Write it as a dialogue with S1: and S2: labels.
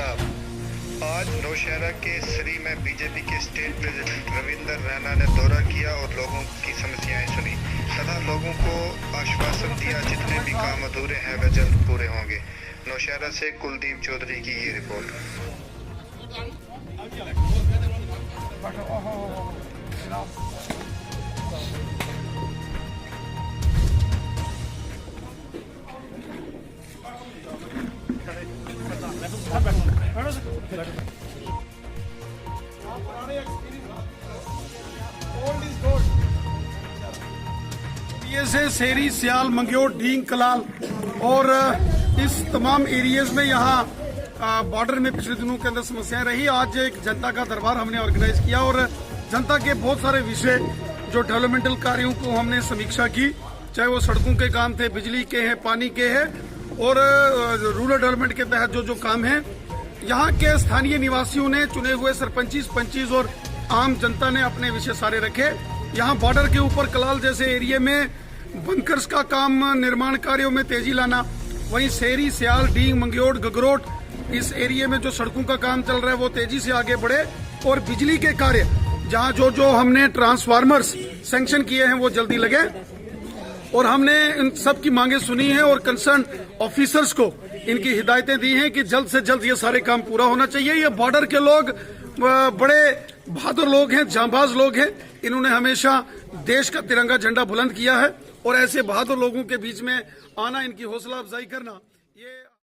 S1: आदाब। आज नौशहरा के सरी में बीजेपी के स्टेट प्रेसिडेंट रविंदर रैना ने दौरा किया और लोगों की समस्याएं सुनी तथा लोगों को आश्वासन दिया जितने भी काम अधूरे हैं वे जल्द पूरे होंगे। नौशहरा से कुलदीप चौधरी की ये रिपोर्ट।
S2: ये से सेरी, सियाल, मंग्योट, ढींग, कलाल और इस तमाम एरियाज में यहाँ बॉर्डर में पिछले दिनों के अंदर समस्याएं रही। आज एक जनता का दरबार हमने ऑर्गेनाइज किया और जनता के बहुत सारे विषय जो डेवलपमेंटल कार्यों को हमने समीक्षा की, चाहे वो सड़कों के काम थे, बिजली के हैं, पानी के हैं और रूरल डेवलपमेंट के तहत जो काम है। यहाँ के स्थानीय निवासियों ने, चुने हुए सरपंचीज और आम जनता ने अपने विषय सारे रखे। यहाँ बॉर्डर के ऊपर कलाल जैसे एरिया में बंकर्स का काम, निर्माण कार्यों में तेजी लाना, वहीं सेरी, सियाल, डींग, मंग्योट, गगरोट इस एरिया में जो सड़कों का काम चल रहा है वो तेजी से आगे बढ़े और बिजली के कार्य जहाँ जो हमने ट्रांसफार्मर्स सैंक्शन किए हैं वो जल्दी लगे। और हमने इन सब की मांगे सुनी है और कंसर्न ऑफिसर्स को इनकी हिदायतें दी हैं कि जल्द से जल्द ये सारे काम पूरा होना चाहिए। ये बॉर्डर के लोग बड़े बहादुर लोग हैं, जांबाज लोग हैं। इन्होंने हमेशा देश का तिरंगा झंडा बुलंद किया है और ऐसे बहादुर लोगों के बीच में आना, इनकी हौसला अफजाई करना, ये